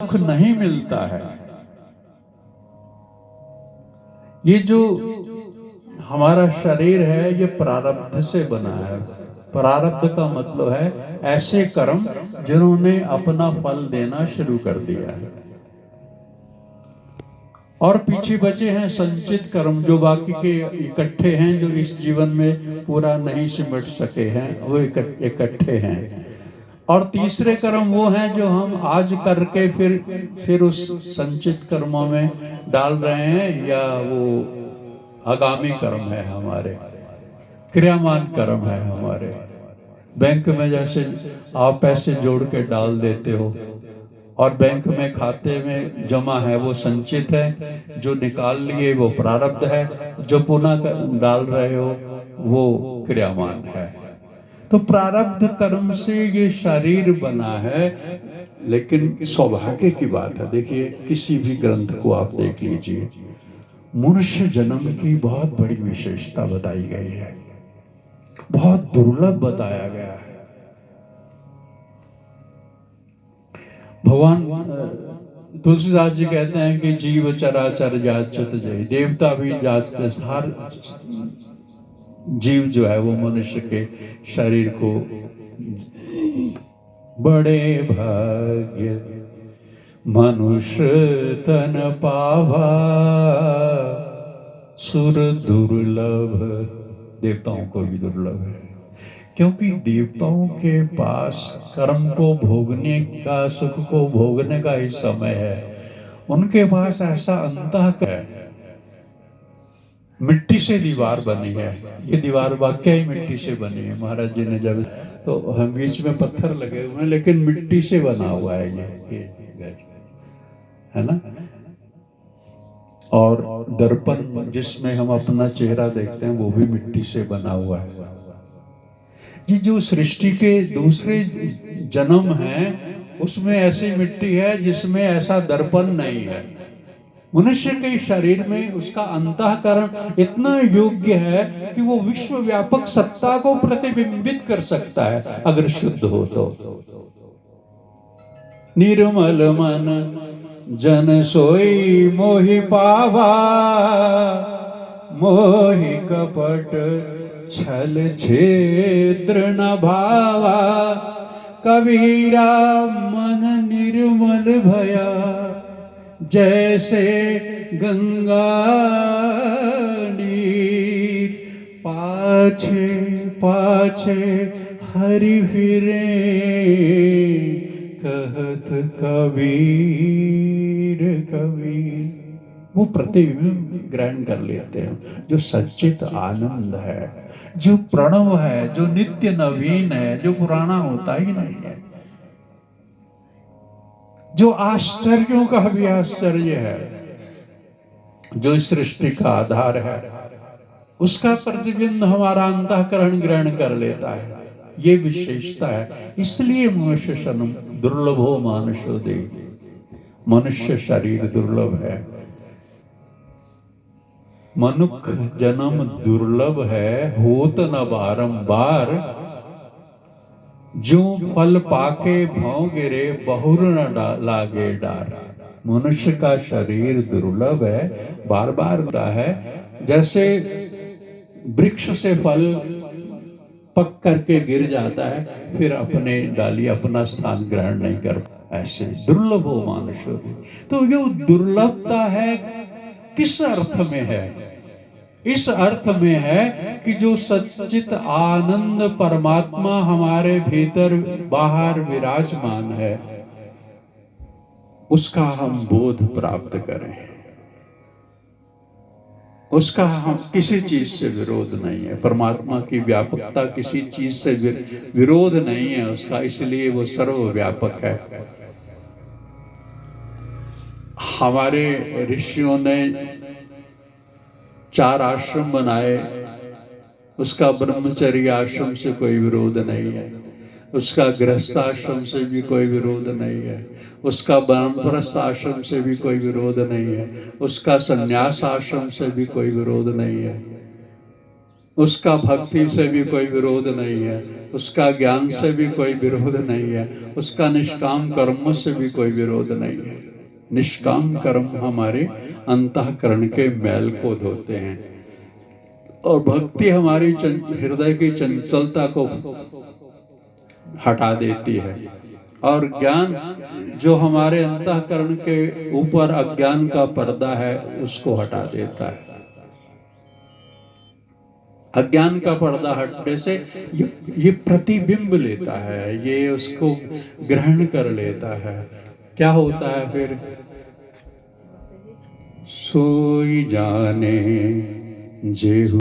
सुख नहीं मिलता है। ये जो हमारा शरीर है ये प्रारब्ध से बना है। प्रारब्ध का मतलब है ऐसे कर्म जिन्होंने अपना फल देना शुरू कर दिया है, और पीछे बचे हैं संचित कर्म जो बाकी के इकट्ठे हैं, जो इस जीवन में पूरा नहीं सिमट सके हैं, वो इकट्ठे हैं। और तीसरे कर्म वो हैं जो हम आज करके फिर उस संचित कर्मों में डाल रहे हैं, या वो आगामी कर्म है, हमारे क्रियामान कर्म है हमारे। बैंक में जैसे आप पैसे जोड़ के डाल देते हो और बैंक में खाते में जमा है वो संचित है, जो निकाल लिए वो प्रारब्ध है, जो पुनः डाल रहे हो वो क्रियामान है। तो प्रारब्ध कर्म से ये शरीर बना है। लेकिन सौभाग्य की बात है, देखिए किसी भी ग्रंथ को आप देख लीजिए, मनुष्य जन्म की बहुत बड़ी विशेषता बताई गई है, बहुत दुर्लभ बताया गया है। भगवान तुलसीदास जी कहते हैं कि जीव चराचर जाचत जय, देवता भी जाचते, हर जीव जो है वो मनुष्य के शरीर को बड़े भाग्य मनुष्य तन पावा, सुर दुर्लभ, देवताओं को भी दुर्लभ है, क्योंकि देवताओं के पास कर्म को भोगने का, सुख को भोगने का ही समय है। उनके पास ऐसा अंतःकरण है। मिट्टी से दीवार बनी है, ये दीवार वाकई ही मिट्टी से बनी है। महाराज जी ने जब, तो हम बीच में पत्थर लगे हुए हैं लेकिन मिट्टी से बना हुआ है ये है ना। और दर्पण जिसमें हम अपना चेहरा देखते हैं वो भी मिट्टी से बना हुआ है। ये जो सृष्टि के दूसरे जन्म हैं उसमें ऐसी मिट्टी है जिसमें ऐसा दर्पण नहीं है। मनुष्य के शरीर में उसका अंतःकरण इतना योग्य है कि वो विश्व व्यापक सत्ता को प्रतिबिंबित कर सकता है अगर शुद्ध हो तो। निर्मल मन जन सोई मोहि पावा, मोहि कपट छल छेद्र न भावा, कबीरा मन निर्मल भया, जैसे गंगा नीर, पाछे पाछे हरि फिरे, कहत कबीर कबीर। वो प्रतिबिंब ग्रहण कर लेते हैं, जो सच्चित आनंद है, जो प्रणव है, जो नित्य नवीन है, जो पुराना होता ही नहीं है, जो आश्चर्यों का भी आश्चर्य है, जो इस सृष्टि का आधार है, उसका प्रतिबिंब हमारा अंतःकरण ग्रहण कर लेता है। ये विशेषता है। इसलिए मनुष्य जन्म दुर्लभ हो मानुषो दे, मनुष्य शरीर दुर्लभ है, मनुष्य जन्म दुर्लभ है, होत न बारंबार, जो फल पाके भौं गिरे बहुर न लागे डार। मनुष्य का शरीर दुर्लभ है, बार बार होता है। जैसे वृक्ष से फल पक करके गिर जाता है, फिर अपने डाली अपना स्थान ग्रहण नहीं कर, ऐसे दुर्लभ हो मनुष्य। तो ये दुर्लभता है किस अर्थ में है? इस अर्थ में है कि जो सच्चित आनंद परमात्मा हमारे भीतर बाहर विराजमान है, उसका हम बोध प्राप्त करें, उसका हम किसी चीज से विरोध नहीं है। परमात्मा की व्यापकता किसी चीज से विरोध नहीं है उसका, इसलिए वो सर्वव्यापक है। हमारे ऋषियों ने 4 आश्रम बनाए, उसका ब्रह्मचर्य आश्रम से कोई विरोध नहीं है, उसका गृहस्थाश्रम से भी कोई विरोध नहीं है, उसका वानप्रस्थ आश्रम से भी कोई विरोध नहीं है, उसका संन्यास आश्रम से भी कोई विरोध नहीं है, उसका भक्ति से भी कोई विरोध नहीं है। उसका ज्ञान से भी कोई विरोध नहीं है, उसका निष्काम कर्म से भी कोई विरोध नहीं है। निष्काम कर्म हमारे अंतःकरण के मैल को धोते हैं, और भक्ति हमारी हृदय की चंचलता को हटा देती है, और ज्ञान जो हमारे अंतःकरण के ऊपर अज्ञान का पर्दा है उसको हटा देता है। अज्ञान का पर्दा हटने से ये प्रतिबिंब लेता है, ये उसको ग्रहण कर लेता है। क्या होता है फिर? सोई जाने जेहु